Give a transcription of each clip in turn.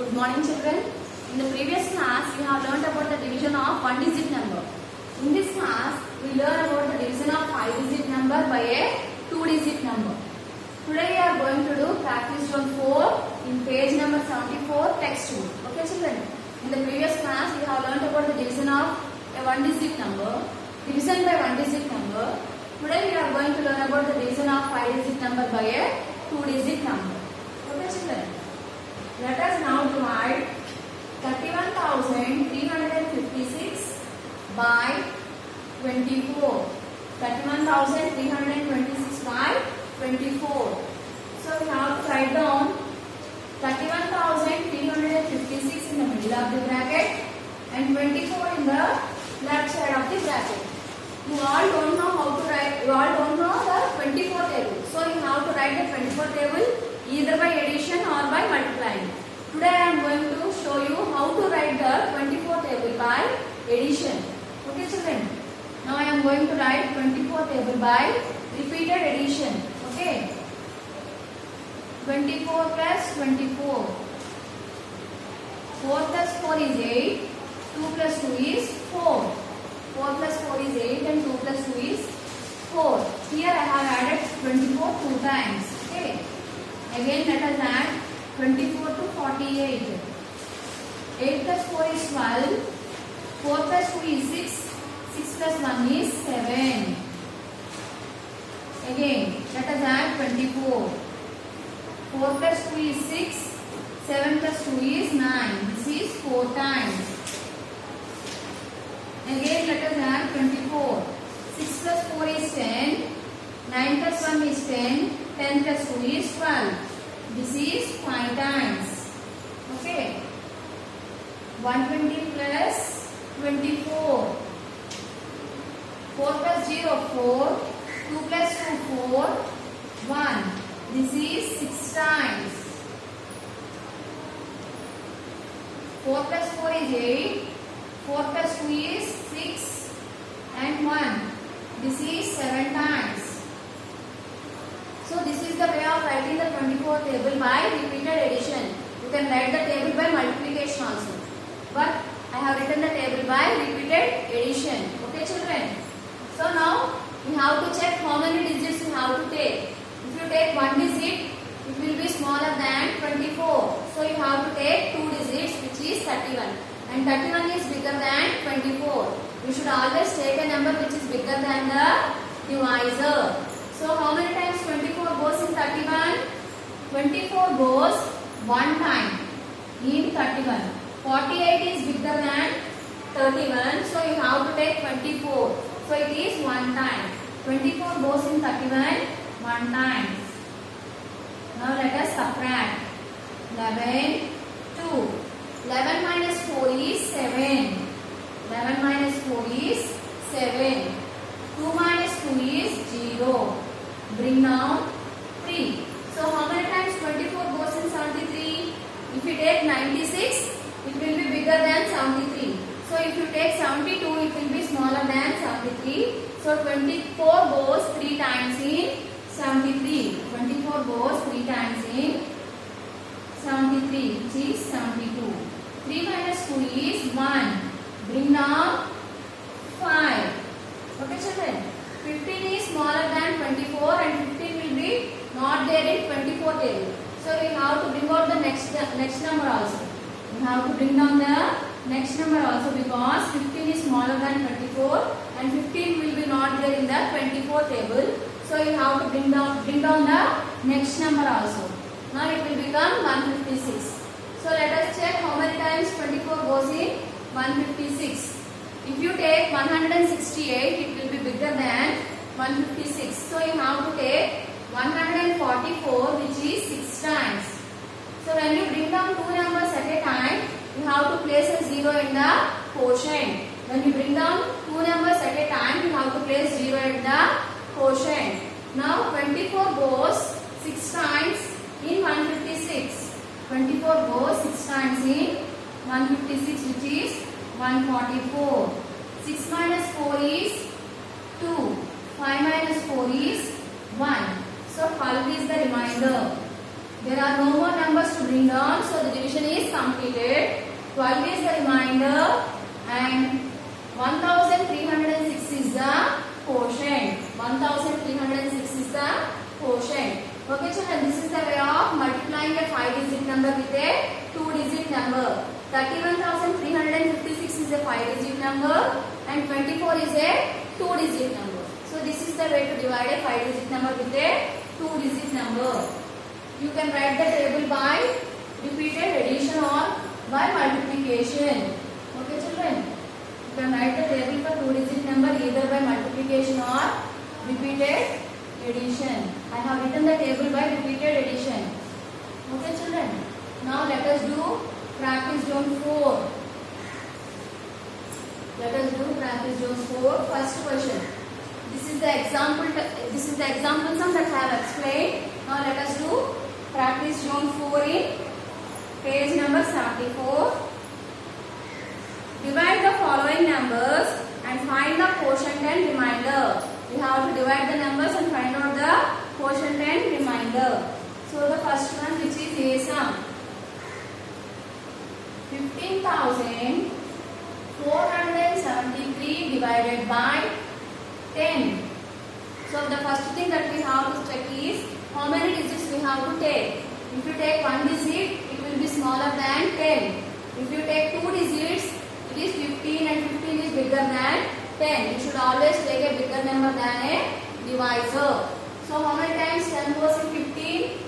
Good morning, children. In the previous class, we have learned about the division of one-digit number. In this class, we learn about the division of five-digit number by a two-digit number. Today, we are going to do practice zone 4 in page number 74, text 2. Okay, children. In the previous class, we have learned about the division of a one-digit number, division by one-digit number. Today, we are going to learn about the division of five-digit number by a two-digit number. Okay, children. Let us now divide 31,356 by 24. 31,326 by 24. So we have to write down 31,356 in the middle of the bracket and 24 in the left side of the bracket. You all don't know how to write. You all don't know the 24 table. So you have to write the 24 table either by addition or by multiplying. Today I am going to show you how to write the 24 table by addition. Okay, children. Now I am going to write 24 table by repeated addition. Okay. 24 plus 24. 4 plus 4 is 8. 2 plus 2 is 4. 4 plus 4 is 8 and 2 plus 2 is 4. Here I have added 24 two times. Okay. Again let us add 24 to 48. 8 plus 4 is 12. 4 plus 2 is 6. 6 plus 1 is 7. Again let us add 24. 4 plus 2 is 6. 7 plus 2 is 9. This is 4 times. Again let us add 24. 6 plus 4 is 10. 9 plus 1 is 10. 10 plus 2 is 12. This is 5 times. Okay. 120 plus 24. 4 plus 0, 4. 2 plus 2, 4. 1. This is 6 times. 4 plus 4 is 8. 4 plus 2 is 6. And 1. This is 7 times. So this is the way of writing the 24 table by repeated addition. You can write the table by multiplication also. But I have written the table by repeated addition. Okay, children. So now you have to check how many digits you have to take. If you take one digit, it will be smaller than 24. So you have to take two digits, which is 31. And 31 is bigger than 24. You should always take a number which is bigger than the divisor. So how many times 24 goes in 31? 24 goes one time in 31. 48 is bigger than 31. So you have to take 24. So it is one time. 24 goes in 31 one time. Now let us subtract. 11, 2. 11 minus 4 is 7. 11 minus 4 is 7. 2 minus 2 is 0. Bring down 3. So how many times 24 goes in 73? If you take 96, it will be bigger than 73. So if you take 72, it will be smaller than 73. So 24 goes 3 times in 73. 24 goes 3 times in 73, which is 72. 3 minus 2 is 1. Bring down 5. Okay, children. 15 is smaller than 24 and 15 will be not there in 24 table. So we have to bring out the next number also. We have to bring down the next number also because 15 is smaller than 24 and 15 will be not there in the 24 table. So you have to bring down the next number also. Now it will become 156. So let us check how many times 24 goes in 156. If you take 168, it will be bigger than 156. So you have to take 144, which is 6 times. So when you bring down two numbers at a time, you have to place a 0 in the quotient. When you bring down two numbers at a time, you have to place 0 in the quotient. Now 24 goes 6 times in 156. 24 goes 6 times in 156, which is 144. 6 minus 4 is 2. 5 minus 4 is 1. So 12 is the remainder. There are no more numbers numbers to bring down, so the division is completed. 12 is the remainder and 1306 is the quotient. 1306 is the quotient. Okay children, this is the way of multiplying a 5-digit number with a 2-digit number. 31,356 is a 5-digit number and 24 is a 2-digit number. So this is the way to divide a 5-digit number with a 2-digit number. You can write the table by repeated addition or by multiplication. Okay children, you can write the table for 2-digit number either by multiplication or repeated addition. I have written the table by repeated addition. Okay children, now let us do practice zone 4. Let us do practice zone 4. First question. This is the example sum that I have explained. Now let us do practice zone 4 in page number 74. Divide the following numbers and find the quotient and remainder. We have to divide the numbers and find out the quotient and remainder. So the first one, which is a sum. 15,473 divided by 10. So the first thing that we have to check is how many digits we have to take. If you take one digit, it will be smaller than 10. If you take two digits, it is 15 and 15 is bigger than 10. You should always take a bigger number than a divisor. So how many times 10 goes in 15?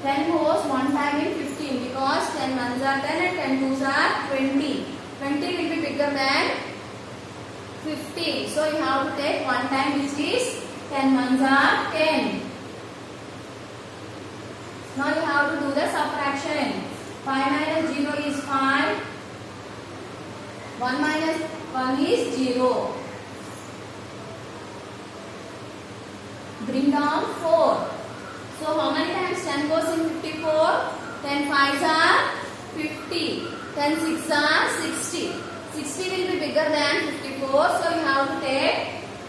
10 goes one time in 15 because 10 ones are 10 and 10 twos are 20. 20 will be bigger than 15. So you have to take one time, which is 10 ones are 10. Now you have to do the subtraction. 5 minus 0 is 5. 1 minus 1 is 0. Bring down 4. So how many times 10 goes in 54? 10 5s are 50. 10 6s are 60. 60 will be bigger than 54. So you have to take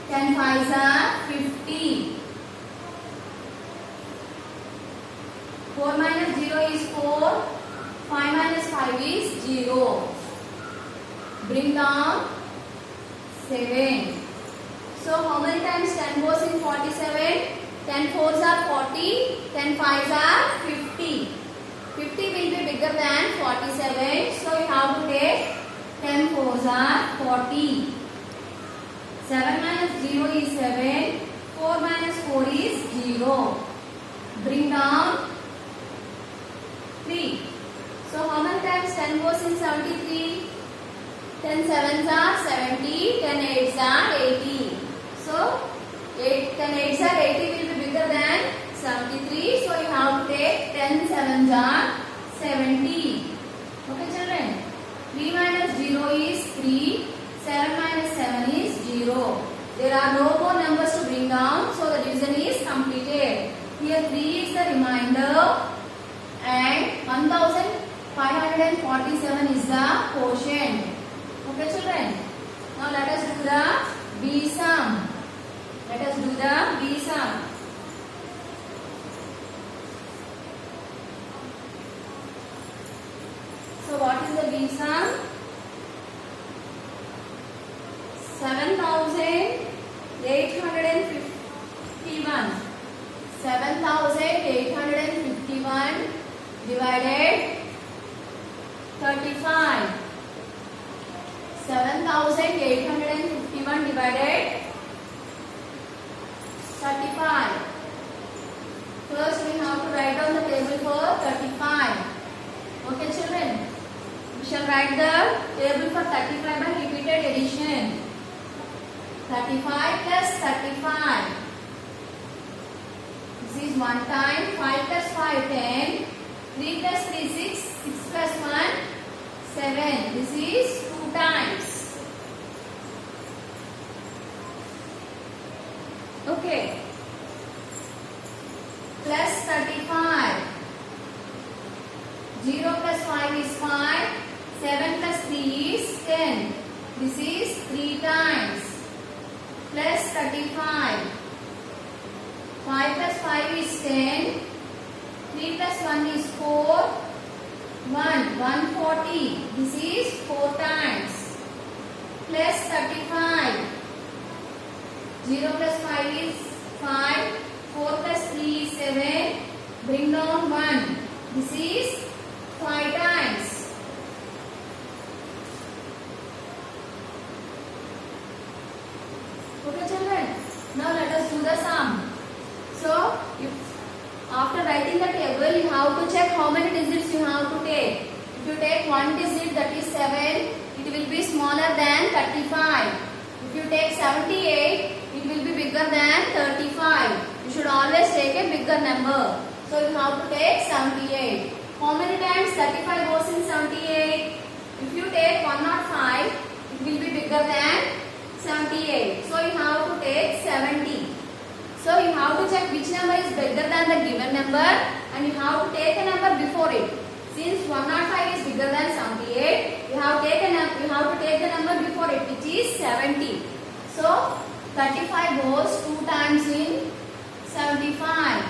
10 5s are 50. 4 minus 0 is 4. 5 minus 5 is 0. Bring down 7. So how many times 10 goes in 47? 10 4s are 40. 10 5s are 50. 50 will be bigger than 47. So you have to take 10 4s are 40. 7 minus 0 is 7. 4 minus 4 is 0. Bring down 3. So how many times 10 goes in 73? 10 7s are 70. 10 8s are 80. So 10 8s are 80 will be bigger than 73. So you have to take 10 7s are 70. Okay children. 3 minus 0 is 3. 7 minus 7 is 0. There are no more numbers to bring down. So the division is completed. Here 3 is the remainder and 1547 is the quotient. Okay children. Now let us do the B sum. Let us do the B sum. So what is the B sum? 7,851. 7,851 divided 35. 7,851 divided 35. First we have to write down the table for 35. Okay children. We shall write the table for 35 by repeated addition. 35 plus 35. This is one time. 5 plus 5 10. 3 plus 3 6. 6 plus 1 7. This is 2 times. Okay. Plus 35. 0 plus 5 is 5. 7 plus 3 is 10. This is 3 times. Plus 35. 5 plus 5 is 10. 3 plus 1 is 4. 140. This is 4 times. Plus 35. 0 plus 5 is 5. 4 plus 3 is 7. Bring down 1. This is 5 times. Okay children. Now let us do the sum. So after writing the table, you have to check how many digits you have to take. If you take one digit, that is 7, it will be smaller than 35. If you take 78, it will be bigger than 35. You should always take a bigger number. So you have to take 78. How many times 35 goes in 78? If you take 105, it will be bigger than 78. So you have to take 70. So you have to check which number is bigger than the given number and you have to take a number before it. Since 105 is bigger than 78, you have to take the number before it, which is 70. So 35 goes 2 times in 75.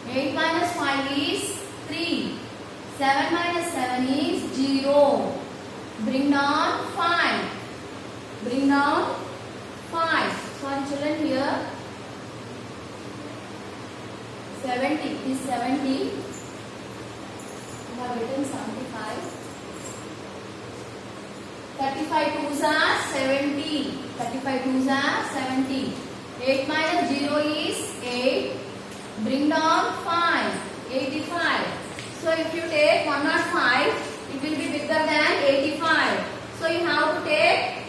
8 minus 5 is 3. 7 minus 7 is 0. Bring down 5. Bring down 5. Sorry children, here 70 is 70. We have written 75. 35 twos are 70. 35 twos are 70. 8 minus 0 is 8. Bring down 5. 85. So if you take 105, it will be bigger than 85. So you have to take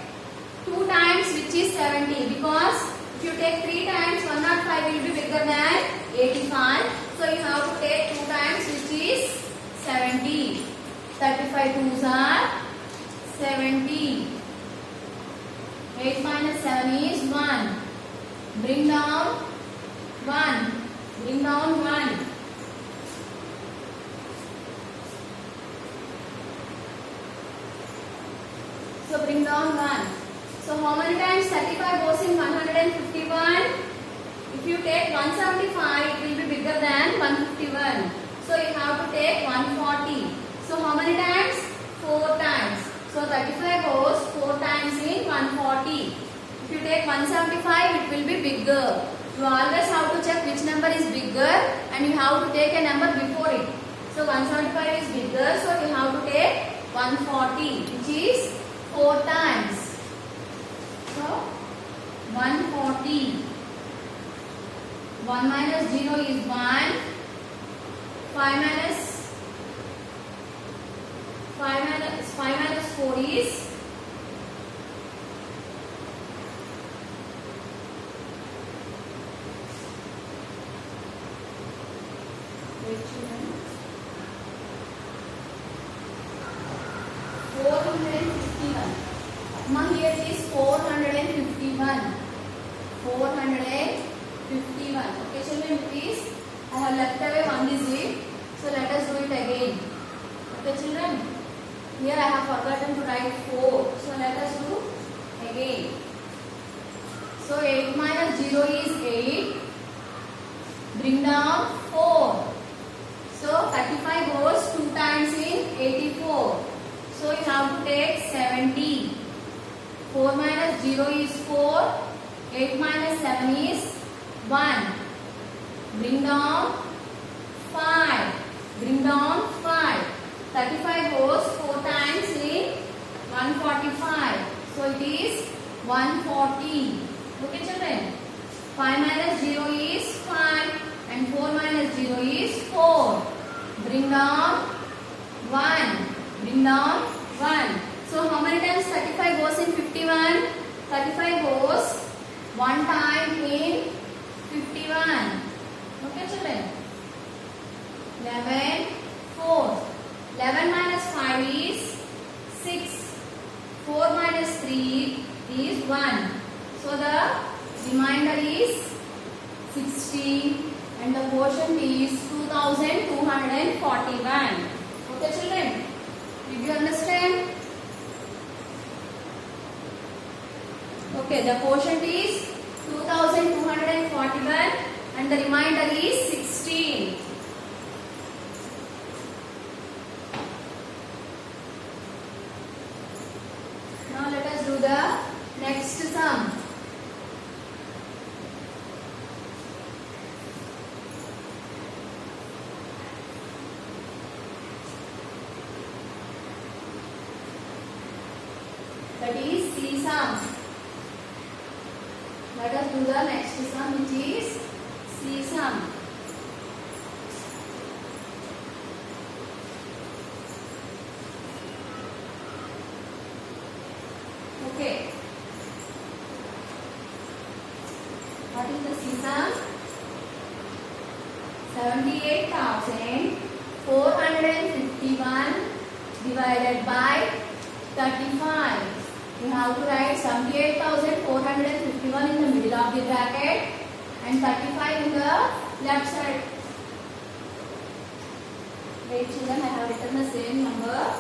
2 times, which is 70, because if you take 3 times, 105 will be bigger than 85. So you have to take 2 times, which is 70. 35 twos are 70. 8 minus 7 is 1. Bring down 1. Bring down 1. So bring down 1. So how many times 35 goes in 151? If you take 175, it will be bigger than 151. So you have to take 140. So how many times? 4 times. So 35 goes 4 times in 140. If you take 175, it will be bigger. You always have to check which number is bigger and you have to take a number before it. So 175 is bigger, so you have to take 140, which is 4 times. So 140. 1 minus 0 is 1. 5 minus 4 is 451. Here it is 451. 451. Okay, children, please. I have left away 1 digit. So let us do it again. Okay, children. Here I have forgotten to write 4. So let us do again. So 8 minus 0 is 8. Bring down 4. So 35 goes 2 times in 84. So you have to take 70. 4 minus 0 is 4. 8 minus 7 is 1. Bring down 5. Bring down 5. 35 goes 4 times in 145. So it is 140. Okay children. 5 minus 0 is 5 and 4 minus 0 is 4. Bring down 1. Bring down 1. So how many times 35 goes in 51? 35 goes 1 time in 51. Okay children. 11, 4. 11 minus 5 is 6. 4 minus 3 is 1. So the remainder is 16 and the quotient is 2241. Okay children. Did you understand? Okay, the quotient is 2241 and the remainder is 16. do the next sum, which is C sum. Okay. What is the C sum? 78,451 divided by 35. We have to write 78,451 in the middle of the bracket and 35 in the left side. Wait, children, I have written the same number.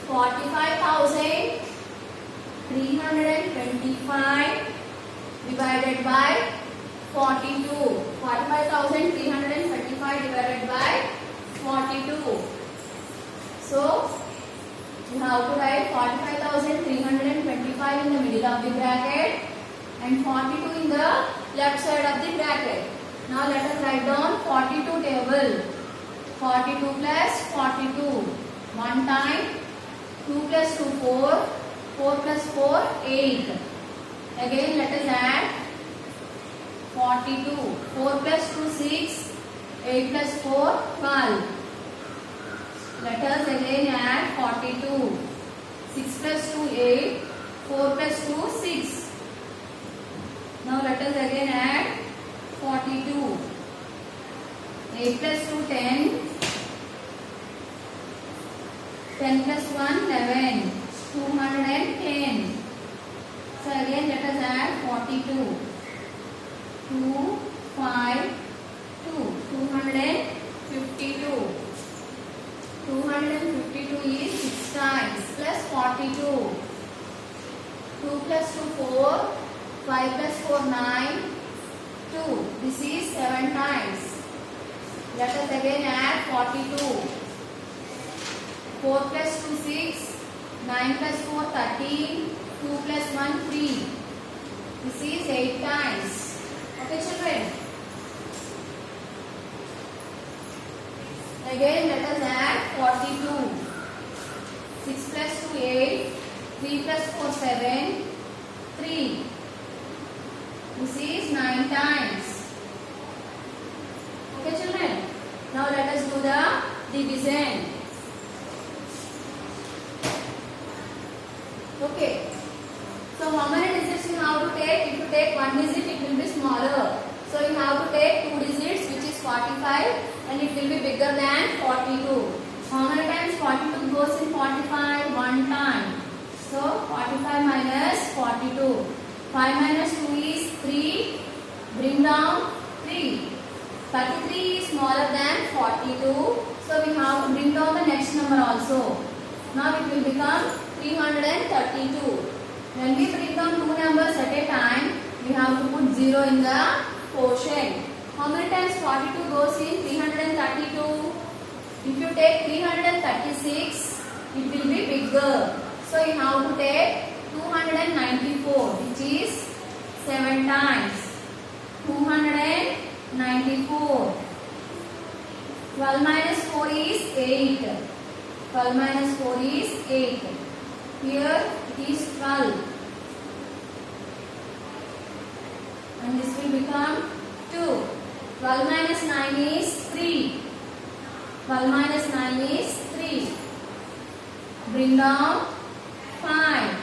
$45,325 divided by 42. 45,325 divided by 42. So, you have to write 45,325 in the middle of the bracket and 42 in the left side of the bracket. Now, let us write down 42 table. 42 plus 42. One time. 2 plus 2, 4. 4 plus 4, 8. Again, let us add 42. 4 plus 2, 6. 8 plus 4, 12. Let us again add 42. 6 plus 2, 8. 4 plus 2, 6. Now let us again add 42. 8 plus 2, 10. 10 plus 1, 11. 210. So again let us add 42. 2, 5, 2. 252. 252 is 6 times plus 42. 2 plus 2, 4. 5 plus 4, 9. 2. This is 7 times. Let us again add 42. 4 plus 2, 6. 9 plus 4, 13. 2 plus 1, 3. This is 8 times. Okay, children. Again, let us add 42. 6 plus 2, 8. 3 plus 4, 7. 3. This is 9 times. Okay, children. Now let us do the division. Okay. So how many digits you have to take? If you take one digit, it will be smaller. So you have to take 2 digits, which is 45, and it will be bigger than 42. How many times 42 goes in 45? One time. So 45 minus 42. 5 minus 2 is 3. Bring down 3. 33 is smaller than 42. So we have to bring down the next number also. Now it will become 332. When we bring down two numbers at a time, we have to put 0 in the quotient. How many times 42 goes in 332? If you take 336, it will be bigger. So you have to take 294, which is 7 times. 294. 12 minus 4 is 8. 12 minus 4 is 8. Here it is 12. And this will become 2. 12 minus 9 is 3. 12 minus 9 is 3. Bring down 5.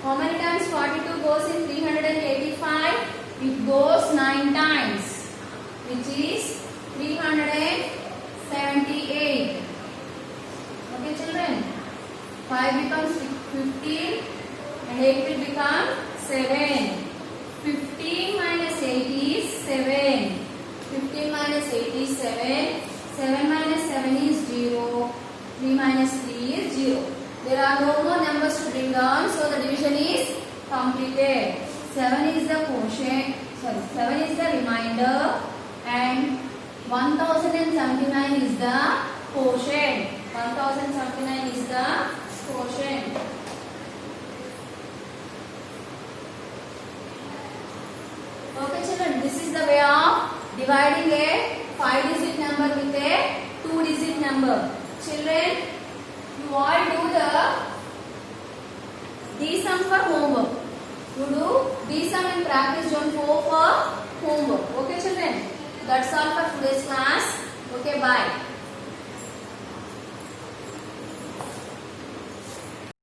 How many times 42 goes in 385? It goes 9 times, which is 378. Okay, children. 5 becomes 15 and 8 will become 7. 15 minus 8 is 7. 15 minus 8 is 7. 7 minus 7 is 0. 3 minus 3 is 0. There are no more numbers to bring down, so the division is completed. 7 is the quotient, 7 is the remainder and 1079 is the quotient. 1079 is the quotient. Okay, children, this is the way of dividing a 5-digit number with a 2-digit number. Children, You all do the D-sum for homework. You do D-sum in practice zone 4 for homework. Okay children? That's all for today's class. Okay, bye.